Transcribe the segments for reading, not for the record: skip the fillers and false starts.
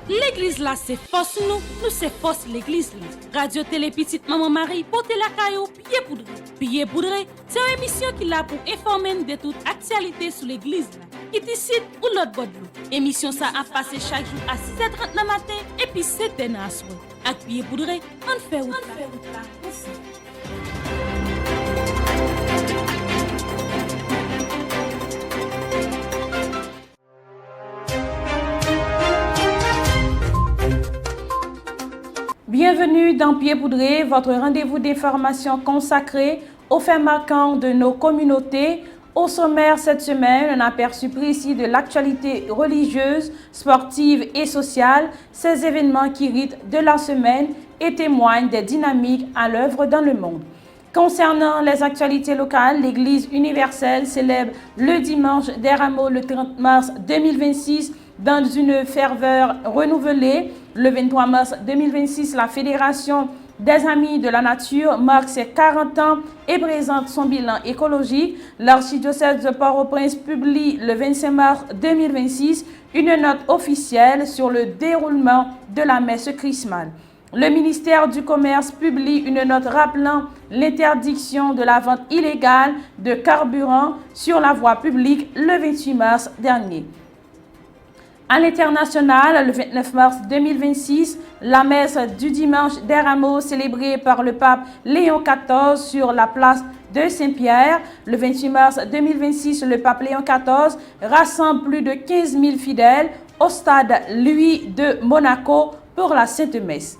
L'église là, c'est force nous c'est force l'église là. Radio Télé Petite Maman Marie, portez la caillou, pied poudré. Pied poudré, c'est une émission qui là pour informer de toute actualité sur l'église là. Qui t'icite ou l'autre bord de émission ça a passé chaque jour à 6h30 le matin et puis 7h dans la soirée. Avec pied poudré, on fait route là aussi. Bienvenue dans Pied Poudré, votre rendez-vous d'information consacré aux faits marquants de nos communautés. Au sommaire cette semaine, un aperçu précis de l'actualité religieuse, sportive et sociale, ces événements qui rythment de la semaine et témoignent des dynamiques à l'œuvre dans le monde. Concernant les actualités locales, l'Église universelle célèbre le dimanche des Rameaux le 30 mars 2026 dans une ferveur renouvelée. Le 23 mars 2026, la Fédération des Amis de la Nature marque ses 40 ans et présente son bilan écologique. L'archidiocèse de Port-au-Prince publie le 25 mars 2026 une note officielle sur le déroulement de la messe chrismale. Le ministère du Commerce publie une note rappelant l'interdiction de la vente illégale de carburant sur la voie publique le 28 mars dernier. À l'international, le 29 mars 2026, la messe du dimanche des Rameaux célébrée par le pape Léon XIV sur la place de Saint-Pierre. Le 28 mars 2026, le pape Léon XIV rassemble plus de 15 000 fidèles au stade Louis de Monaco pour la Sainte Messe.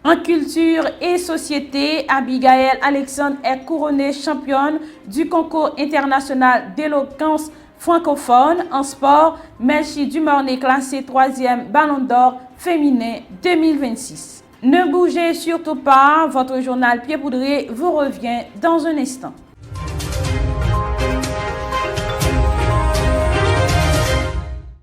En culture et société, Abigail Alexandre est couronnée championne du concours international d'éloquence francophone. En sport, Melchi Dumornay classé 3e Ballon d'Or féminin 2026. Ne bougez surtout pas, votre journal Pied Poudré vous revient dans un instant.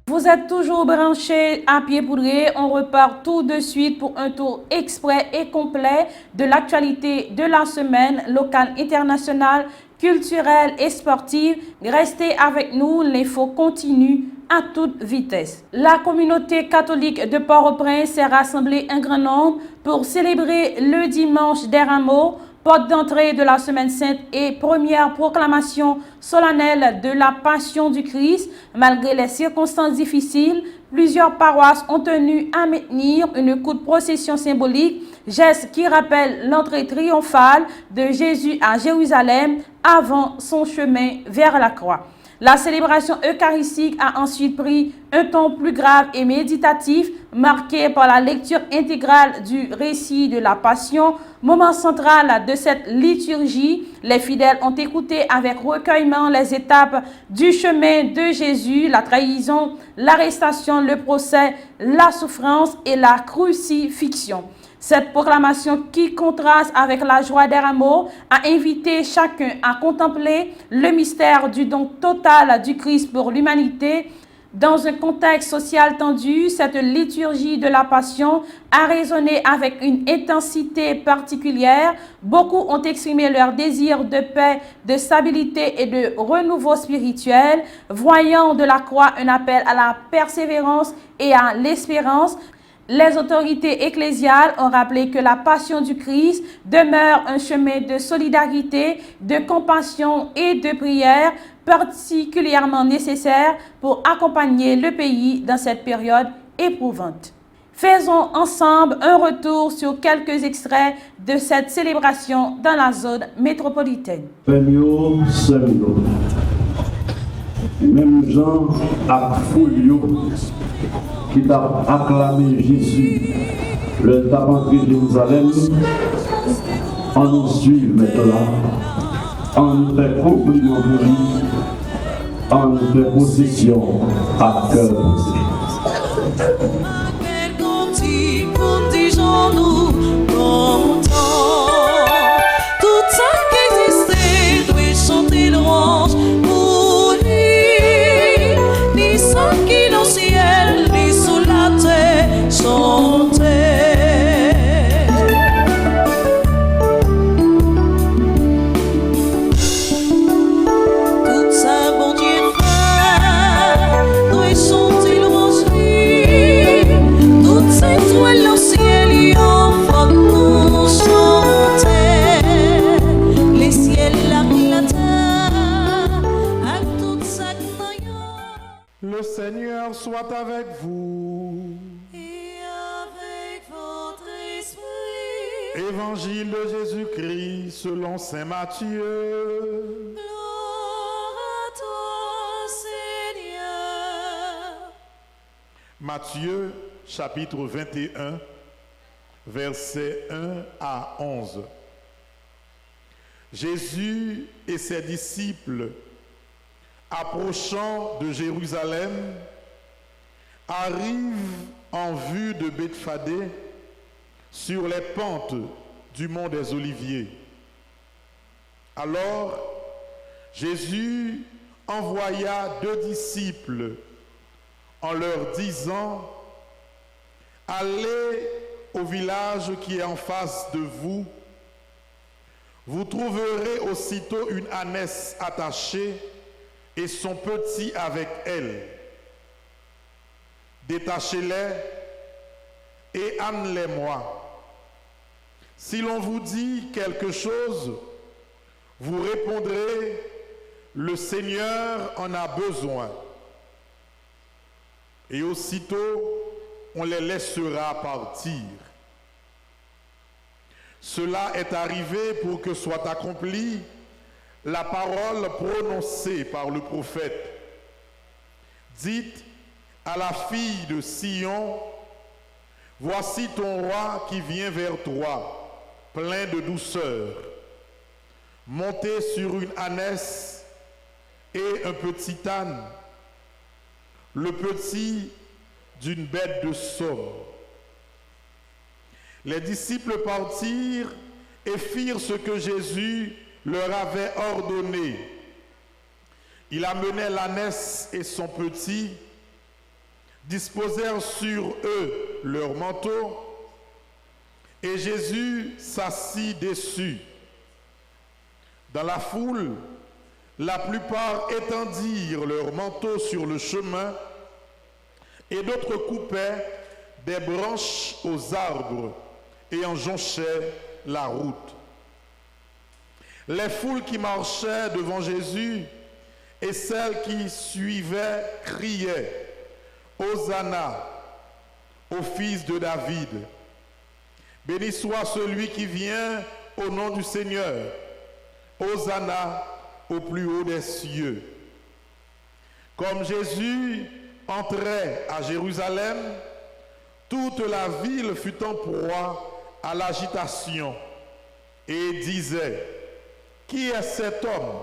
Vous êtes toujours branchés à Pied Poudré. On repart tout de suite pour un tour exprès et complet de l'actualité de la semaine locale, internationale, culturelle et sportive. Restez avec nous, l'info continue à toute vitesse. La communauté catholique de Port-au-Prince s'est rassemblée un grand nombre pour célébrer le dimanche des Rameaux, porte d'entrée de la Semaine Sainte et première proclamation solennelle de la Passion du Christ. Malgré les circonstances difficiles, plusieurs paroisses ont tenu à maintenir une courte procession symbolique, geste qui rappelle l'entrée triomphale de Jésus à Jérusalem avant son chemin vers la croix. La célébration eucharistique a ensuite pris un ton plus grave et méditatif, marqué par la lecture intégrale du récit de la Passion. Moment central de cette liturgie, les fidèles ont écouté avec recueillement les étapes du chemin de Jésus, la trahison, l'arrestation, le procès, la souffrance et la crucifixion. Cette proclamation qui contraste avec la joie des Rameaux a invité chacun à contempler le mystère du don total du Christ pour l'humanité. Dans un contexte social tendu, cette liturgie de la Passion a résonné avec une intensité particulière. Beaucoup ont exprimé leur désir de paix, de stabilité et de renouveau spirituel, voyant de la croix un appel à la persévérance et à l'espérance. Les autorités ecclésiales ont rappelé que la Passion du Christ demeure un chemin de solidarité, de compassion et de prière particulièrement nécessaire pour accompagner le pays dans cette période éprouvante. Faisons ensemble un retour sur quelques extraits de cette célébration dans la zone métropolitaine. Même Jean a Foulio qui t'a acclamé Jésus, le t'a entré Jérusalem, on nous suit maintenant, on nous fait compliment de lui, on nous fait possession à cœur. Tout ça qui existait doit chanter louange pour lui. Ni sang qui dans le ciel, ni sous la terre chanter. Tout ça bon Dieu fait doit chanter louange lui. Le Seigneur soit avec vous. Et avec votre esprit. Évangile de Jésus-Christ selon saint Matthieu. Gloire à toi, Seigneur. Matthieu, chapitre 21, versets 1 à 11. Jésus et ses disciples, approchant de Jérusalem, arrivent en vue de Bethphadée sur les pentes du mont des Oliviers. Alors, Jésus envoya 2 disciples en leur disant: « Allez au village qui est en face de vous. Vous trouverez aussitôt une ânesse attachée et son petit avec elle. Détachez-les et amenez-les-moi. Si l'on vous dit quelque chose, vous répondrez: le Seigneur en a besoin. Et aussitôt, on les laissera partir. Cela est arrivé pour que soit accomplie la parole prononcée par le prophète. Dites à la fille de Sion: voici ton roi qui vient vers toi, plein de douceur, monté sur une ânesse et un petit âne, le petit d'une bête de somme. Les disciples partirent et firent ce que Jésus leur avait ordonné. Il amenait l'ânesse et son petit, disposèrent sur eux leurs manteaux, et Jésus s'assit dessus. Dans la foule, la plupart étendirent leurs manteaux sur le chemin, et d'autres coupaient des branches aux arbres et en jonchaient la route. Les foules qui marchaient devant Jésus et celles qui suivaient criaient: Hosanna au fils de David. Béni soit celui qui vient au nom du Seigneur. Hosanna au plus haut des cieux. Comme Jésus entrait à Jérusalem, toute la ville fut en proie à l'agitation et disait: qui est cet homme?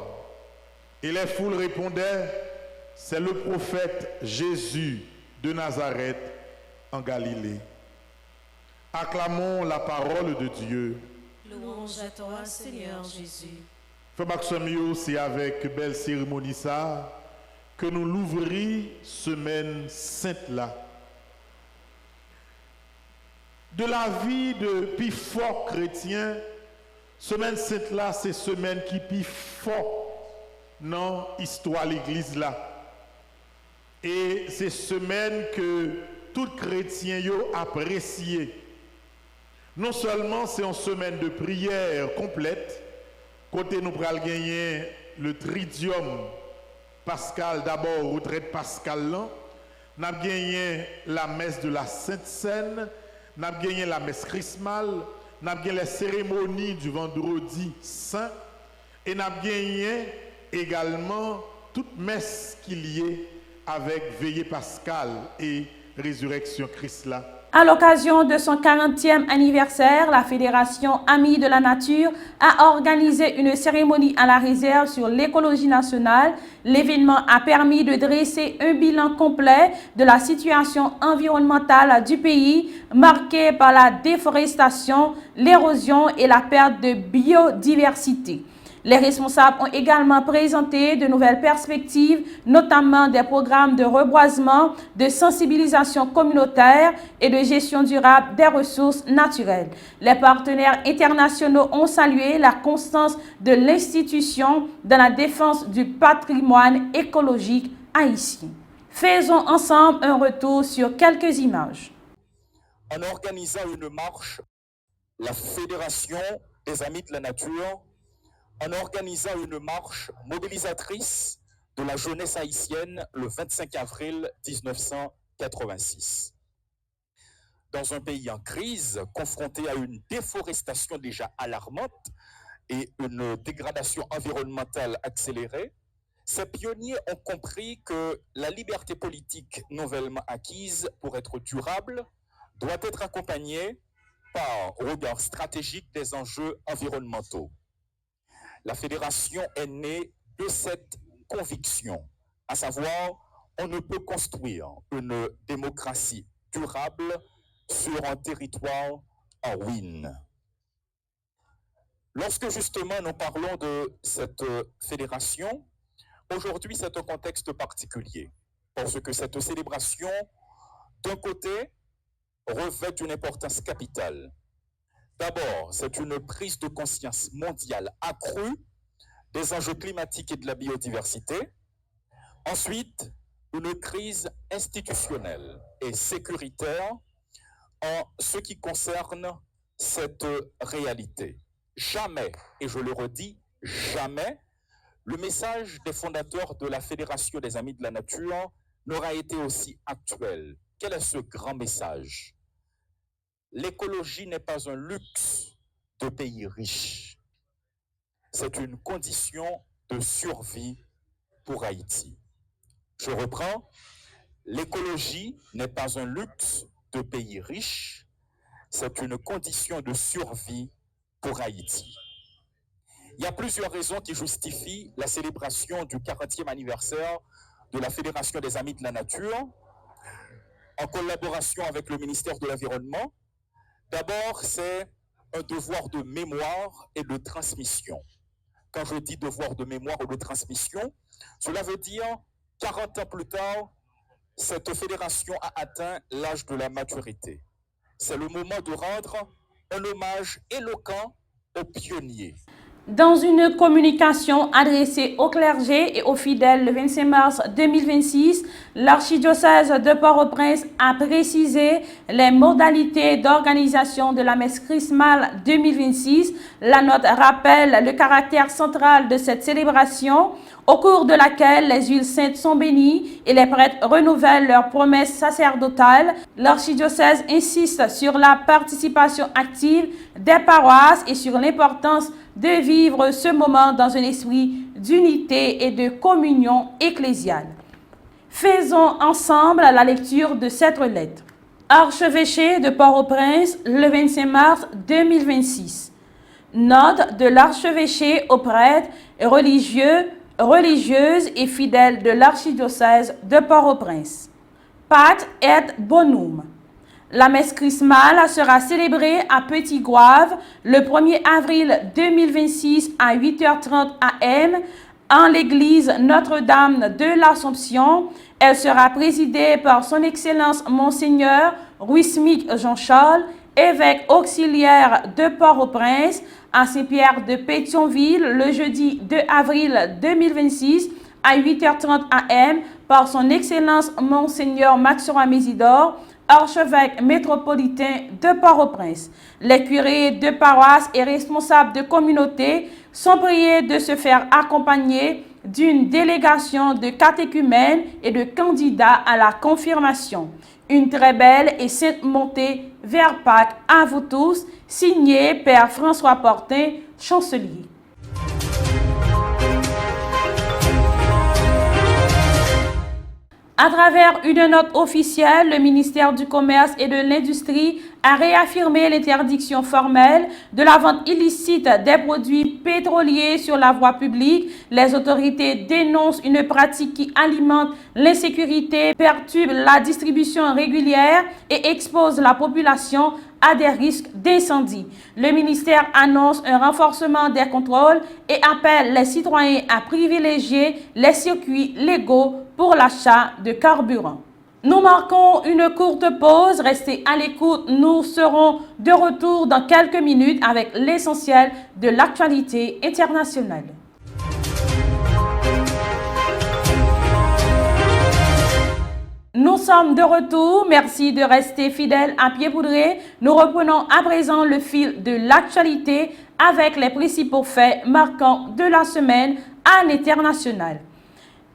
Et les foules répondaient: c'est le prophète Jésus de Nazareth en Galilée. Acclamons la parole de Dieu. Louange à toi, Seigneur Jésus. Frère Maxime, c'est avec belle cérémonie ça que nous l'ouvrirons semaine sainte là. De la vie de plus fort chrétien, semaine sainte là, c'est semaine qui plus fort dans l'histoire de l'église là. Et c'est semaine que tout chrétien yo apprécié. Non seulement c'est une semaine de prière complète, côté nous pral gagner le tridium pascal, d'abord retraite pascal là, n'a gagné la messe de la Sainte Seine, n'a gagné la messe chrismale, n'a gagné les cérémonies du vendredi saint, et n'a gagné également toute messe qui est liée avec veillée pascale et résurrection Christ là. À l'occasion de son 40e anniversaire, la Fédération Amis de la Nature a organisé une cérémonie à la réserve sur l'écologie nationale. L'événement a permis de dresser un bilan complet de la situation environnementale du pays, marquée par la déforestation, l'érosion et la perte de biodiversité. Les responsables ont également présenté de nouvelles perspectives, notamment des programmes de reboisement, de sensibilisation communautaire et de gestion durable des ressources naturelles. Les partenaires internationaux ont salué la constance de l'institution dans la défense du patrimoine écologique haïtien. Faisons ensemble un retour sur quelques images. En organisant une marche, la Fédération des Amis de la Nature, en organisant une marche mobilisatrice de la jeunesse haïtienne le 25 avril 1986. Dans un pays en crise, confronté à une déforestation déjà alarmante et une dégradation environnementale accélérée, ces pionniers ont compris que la liberté politique nouvellement acquise pour être durable doit être accompagnée par un regard stratégique des enjeux environnementaux. La fédération est née de cette conviction, à savoir, on ne peut construire une démocratie durable sur un territoire en ruine. Lorsque justement nous parlons de cette fédération, aujourd'hui c'est un contexte particulier, parce que cette célébration, d'un côté, revêt une importance capitale. D'abord, c'est une prise de conscience mondiale accrue des enjeux climatiques et de la biodiversité. Ensuite, une crise institutionnelle et sécuritaire en ce qui concerne cette réalité. Jamais, et je le redis, jamais, le message des fondateurs de la Fédération des Amis de la Nature n'aura été aussi actuel. Quel est ce grand message? L'écologie n'est pas un luxe de pays riches. C'est une condition de survie pour Haïti. Je reprends, l'écologie n'est pas un luxe de pays riches, c'est une condition de survie pour Haïti. Il y a plusieurs raisons qui justifient la célébration du 40e anniversaire de la Fédération des Amis de la Nature, en collaboration avec le ministère de l'Environnement. D'abord, c'est un devoir de mémoire et de transmission. Quand je dis devoir de mémoire et de transmission, cela veut dire 40 ans plus tard, cette fédération a atteint l'âge de la maturité. C'est le moment de rendre un hommage éloquent aux pionniers. Dans une communication adressée au clergé et aux fidèles le 25 mars 2026, l'archidiocèse de Port-au-Prince a précisé les modalités d'organisation de la messe chrismale 2026. La note rappelle le caractère central de cette célébration, au cours de laquelle les huiles saintes sont bénies et les prêtres renouvellent leurs promesses sacerdotales. L'archidiocèse insiste sur la participation active des paroisses et sur l'importance de vivre ce moment dans un esprit d'unité et de communion ecclésiale. Faisons ensemble la lecture de cette lettre. Archevêché de Port-au-Prince, le 25 mars 2026. Note de l'archevêché aux prêtres, religieux, religieuses et fidèles de l'archidiocèse de Port-au-Prince. Pax et bonum. La messe chrismale sera célébrée à Petit-Goâve le 1er avril 2026 à 8h30 am en l'église Notre-Dame de l'Assomption. Elle sera présidée par son Excellence Monseigneur Ruismic Jean-Charles, évêque auxiliaire de Port-au-Prince, à Saint-Pierre de Pétionville le jeudi 2 avril 2026 à 8h30 am par son Excellence Monseigneur Maxora Mésidor, archevêque métropolitain de Port-au-Prince. Les curés de paroisse et responsables de communauté sont priés de se faire accompagner d'une délégation de catéchumènes et de candidats à la confirmation. Une très belle et sainte montée vers Pâques à vous tous, signé Père François Portin, chancelier. À travers une note officielle, le ministère du Commerce et de l'Industrie a réaffirmé l'interdiction formelle de la vente illicite des produits pétroliers sur la voie publique. Les autorités dénoncent une pratique qui alimente l'insécurité, perturbe la distribution régulière et expose la population à des risques d'incendie. Le ministère annonce un renforcement des contrôles et appelle les citoyens à privilégier les circuits légaux pour l'achat de carburant. Nous marquons une courte pause, restez à l'écoute, nous serons de retour dans quelques minutes avec l'essentiel de l'actualité internationale. Nous sommes de retour, merci de rester fidèles à Pied Poudré. Nous reprenons à présent le fil de l'actualité avec les principaux faits marquants de la semaine à l'international.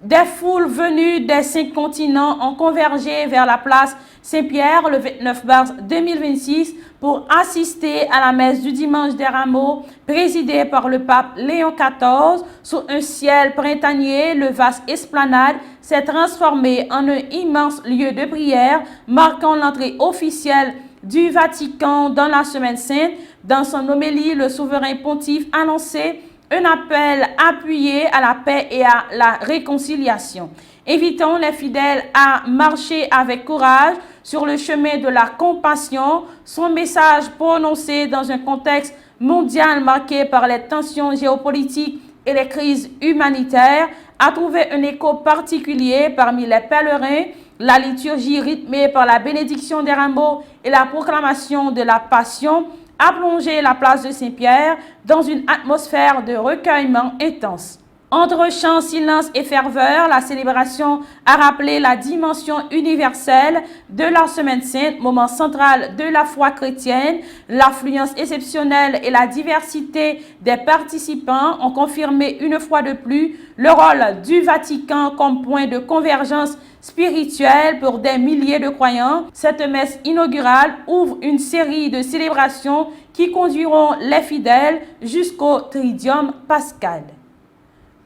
Des foules venues des 5 continents ont convergé vers la place Saint-Pierre le 29 mars 2026 pour assister à la messe du dimanche des Rameaux présidée par le pape Léon XIV. Sous un ciel printanier, le vaste esplanade s'est transformé en un immense lieu de prière marquant l'entrée officielle du Vatican dans la Semaine Sainte. Dans son homélie, le souverain pontife annonçait un appel appuyé à la paix et à la réconciliation. Invitons les fidèles à marcher avec courage sur le chemin de la compassion. Son message prononcé dans un contexte mondial marqué par les tensions géopolitiques et les crises humanitaires a trouvé un écho particulier parmi les pèlerins. La liturgie rythmée par la bénédiction des rameaux et la proclamation de la Passion a plongé la place de Saint-Pierre dans une atmosphère de recueillement intense. Entre chants, silence et ferveur, la célébration a rappelé la dimension universelle de la Semaine Sainte, moment central de la foi chrétienne. L'affluence exceptionnelle et la diversité des participants ont confirmé une fois de plus le rôle du Vatican comme point de convergence spirituelle pour des milliers de croyants. Cette messe inaugurale ouvre une série de célébrations qui conduiront les fidèles jusqu'au Tridium pascal.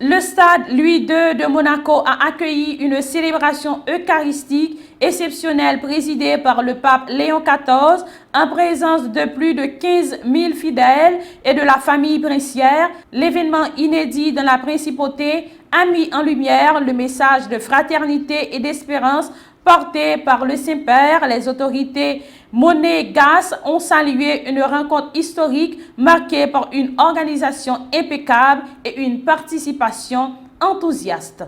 Le stade Louis II de Monaco a accueilli une célébration eucharistique exceptionnelle présidée par le pape Léon XIV en présence de plus de 15 000 fidèles et de la famille princière. L'événement inédit dans la principauté a mis en lumière le message de fraternité et d'espérance porté par le Saint-Père. Les autorités monégasques ont salué une rencontre historique marquée par une organisation impeccable et une participation enthousiaste.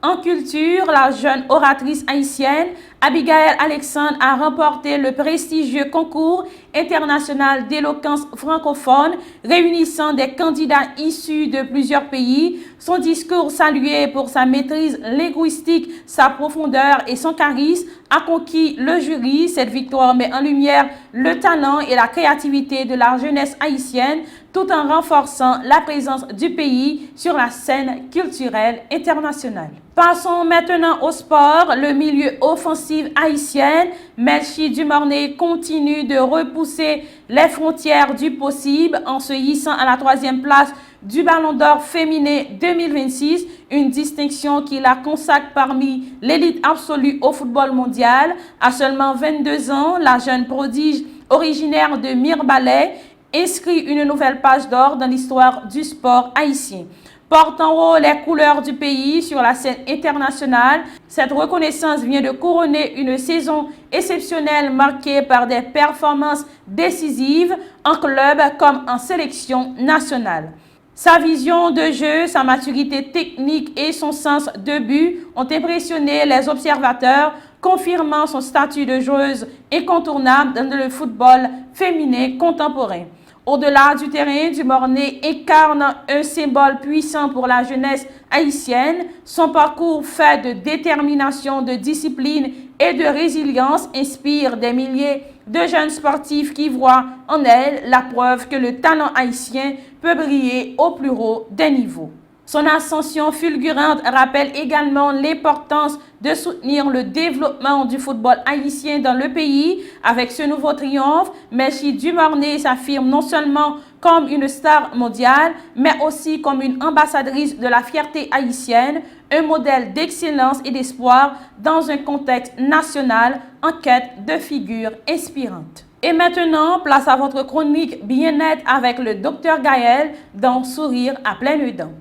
En culture, la jeune oratrice haïtienne Abigail Alexandre a remporté le prestigieux concours international d'éloquence francophone réunissant des candidats issus de plusieurs pays. Son discours, salué pour sa maîtrise linguistique, sa profondeur et son charisme, a conquis le jury. Cette victoire met en lumière le talent et la créativité de la jeunesse haïtienne tout en renforçant la présence du pays sur la scène culturelle internationale. Passons maintenant au sport. Le milieu offensif haïtien, Melchi Dumornay, continue de repousser les frontières du possible en se hissant à la 3e place du Ballon d'Or féminin 2026, une distinction qui la consacre parmi l'élite absolue au football mondial. À seulement 22 ans, la jeune prodige originaire de Mirbalais inscrit une nouvelle page d'or dans l'histoire du sport haïtien. Porte en haut les couleurs du pays sur la scène internationale, cette reconnaissance vient de couronner une saison exceptionnelle marquée par des performances décisives en club comme en sélection nationale. Sa vision de jeu, sa maturité technique et son sens de but ont impressionné les observateurs, confirmant son statut de joueuse incontournable dans le football féminin contemporain. Au-delà du terrain, Dumornay incarne un symbole puissant pour la jeunesse haïtienne. Son parcours fait de détermination, de discipline et de résilience inspire des milliers de jeunes sportifs qui voient en elle la preuve que le talent haïtien peut briller au plus haut des niveaux. Son ascension fulgurante rappelle également l'importance de soutenir le développement du football haïtien dans le pays. Avec ce nouveau triomphe, Melchi Dumornay s'affirme non seulement comme une star mondiale, mais aussi comme une ambassadrice de la fierté haïtienne, un modèle d'excellence et d'espoir dans un contexte national en quête de figures inspirantes. Et maintenant, place à votre chronique bien-être avec le Dr Gaël dans Sourire à pleines dents.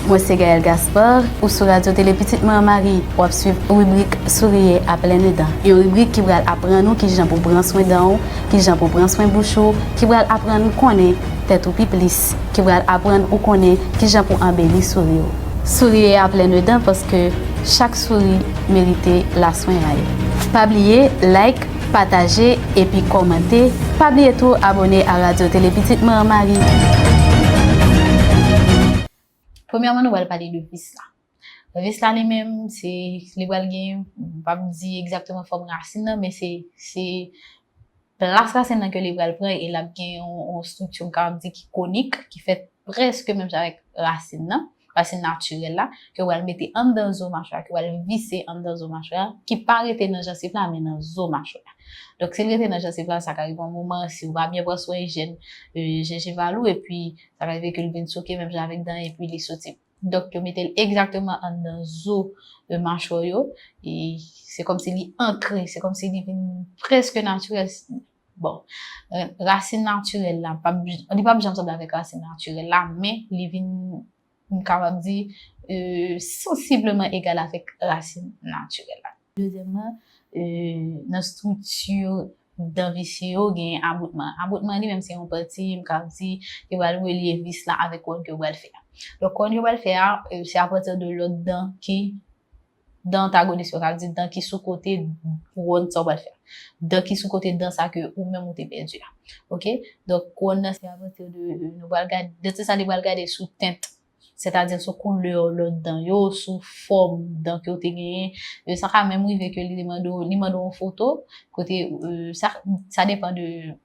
Moi, c'est Gaël Gaspard, ou sur Radio Télé Petite Marie, pour suivre la rubrique Sourire à pleines dents. Une rubrique qui va apprendre nous qui gens pour prendre soin d'eux, qui gens pour prendre soin bouchou, qui va apprendre nous connaître tête ou piplis, qui va apprendre ou connaître qui gens pour embellir sourire. Sourire à pleines dents parce que chaque sourire mérite la soin. Pas oublier like, partager et puis commenter. Pas oublier tout abonner à Radio Télé Petite Marie. Premièrement, nous allons parler de vis là. Le vis là lui-même, c'est les game, pas dire exactement forme racine mais c'est place racine nan que li pral prend et la gen une structure qui conique qui fait presque même avec racine nan. Racine naturelle là que vous mettez en dans zo mâchoire que vous visser en dans zo mâchoire qui pas rester dans gencive là mais dans zo mâchoire. Donc si rester dans gencive là ça arrive un moment si vous va bien prendre soin hygiène gingival et puis ça arrive que le vient soquer même avec dents et puis les sortir. Donc vous mettez exactement en dans zo mâchoire et c'est comme si il entrer, c'est comme si il vient presque naturel. Bon, racine naturelle là pas on dit pas besoin ensemble avec racine naturelle là mais il vient capable dire sensiblement égal avec racine naturelle. Deuxièmement, dans structure d'envissio gain aboutement lui même c'est un petit comme si il va relier vis là avec quoi que va le faire. Donc quand on va le faire c'est à partir de l'autre dent qui d'antagoniste ça veut dire dent qui sous côté pour ça va le faire. Dent qui sous côté dans ça que ou même on t'est perdu. OK? Donc on c'est à partir de nous va regarder de ça les va regarder sous teinte c'est-à-dire sous couleur le dent yo sous forme dent que tu gagné ça quand même arrivé que li demande une photo côté ça dépend de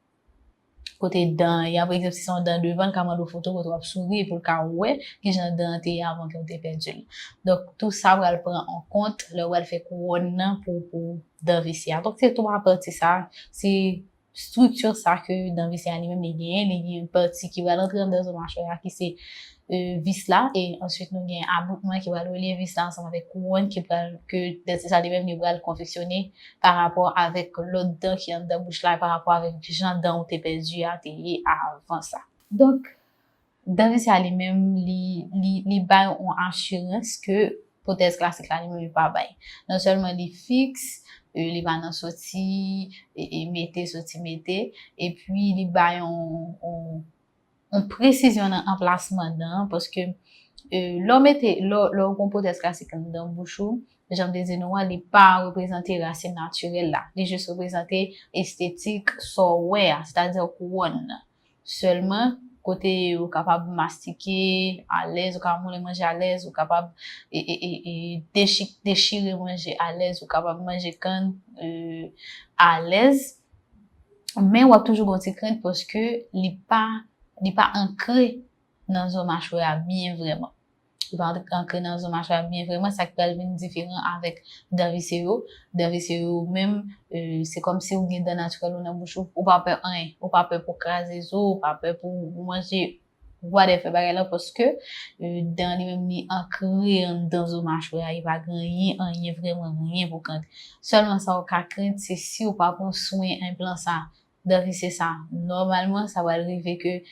côté dent il y a par exemple si son dent devant quand mande photo que tu vas sourire pour ka ouais que j'en dent avant que tu perdu donc tout ça va le prendre en compte le va le faire couronne pour dent vicière donc c'est tout à partir ça c'est structure ça que dent vicière lui-même il y a une partie qui va rentrer dans un mâchoire qui c'est vis là et ensuite nous gain aboutement qui va relier vis là ensemble avec couronne qui va que ça lui même va le confectionner par rapport avec l'autre dent qui est dans bouche là par rapport avec gens dent où t'es perdu avant ça donc dans vis là lui-même li bail en assurance que prothèse classique là lui-même pas bail non seulement il fixe li va nan sorti et mettez et puis li bail on précision dans emplacement dedans parce que l'homme composé classique dans bouchou j'aime dire non il pas représenter racine naturelle là il juste représenter esthétique so ouais c'est-à-dire couronne seulement côté ou capable mastiquer à l'aise ou capable manger à l'aise ou capable et déchirer manger à l'aise ou capable manger quand à l'aise mais on a toujours une crainte parce que il pas ancré dans un mâchoire bien vraiment il pas ancré dans un mâchoire bien vraiment ça qui va venir différent avec d'avicéo même c'est comme si on gagne dans naturel dans bouche ou pas peur rien ou pas peur pour craser os pas peur pour manger whatever bagay là parce que dans lui-même ni ancré dans un mâchoire il va gagner rien vraiment rien pour craindre seulement ça au cas crainte c'est si ou pas prendre soin implant ça c'est ça normalement ça va arriver que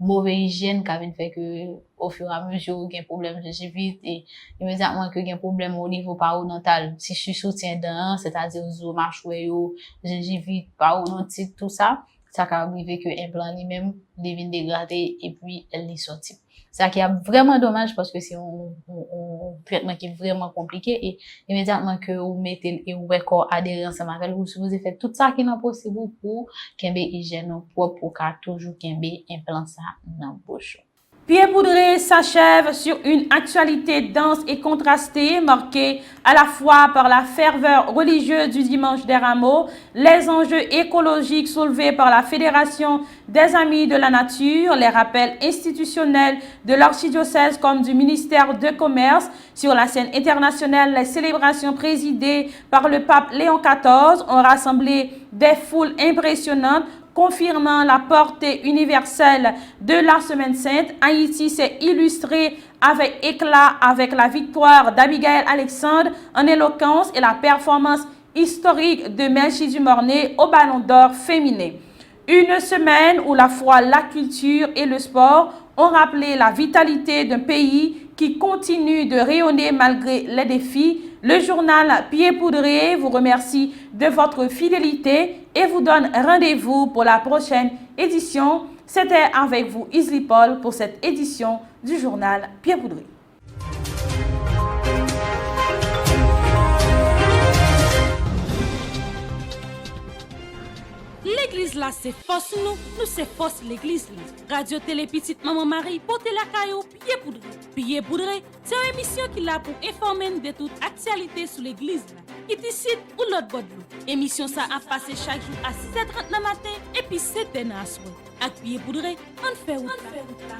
mauvaise hygiène qui vient faire que au fur et à mesure il y a un problème de gingivite et immédiatement que il y a un problème au niveau parodontal si je soutien dent c'est-à-dire zo mâchoire gingivite parodontique tout ça ça peut arriver que implant lui-même devient dégradé et puis elle est sortie ça qui est vraiment dommage parce que c'est un traitement qui est vraiment compliqué et immédiatement que vous mettez et vous corps adhérer ensemble avec vous faites tout ça qui est possible pour qu'un hygiène propre pour qu'à toujours qu'un implant ça dans bouche. Pieds Poudrés s'achève sur une actualité dense et contrastée, marquée à la fois par la ferveur religieuse du dimanche des Rameaux, les enjeux écologiques soulevés par la Fédération des Amis de la Nature, les rappels institutionnels de l'archidiocèse comme du ministère de Commerce. Sur la scène internationale, les célébrations présidées par le pape Léon XIV ont rassemblé des foules impressionnantes, confirmant la portée universelle de la Semaine Sainte. Haïti s'est illustré avec éclat avec la victoire d'Abigail Alexandre en éloquence et la performance historique de Melchi Dumornay au Ballon d'Or féminin. Une semaine où la foi, la culture et le sport ont rappelé la vitalité d'un pays qui continue de rayonner malgré les défis. Le journal Pieds Poudrés vous remercie de votre fidélité et vous donne rendez-vous pour la prochaine édition. C'était avec vous Isli Paul pour cette édition du journal Pieds Poudrés. L'église l'église là, c'est force nous c'est force l'église là. Radio Télé Petite Maman Marie, portez la caillou, pied poudré. Pied poudré, c'est une émission qui là pour informer de toute actualité sur l'église là. Qui ici ou l'autre bord de l'eau. Émission ça a passé chaque jour à 6h30 le matin et puis 7h à soir. Avec pied poudré, on fait route là.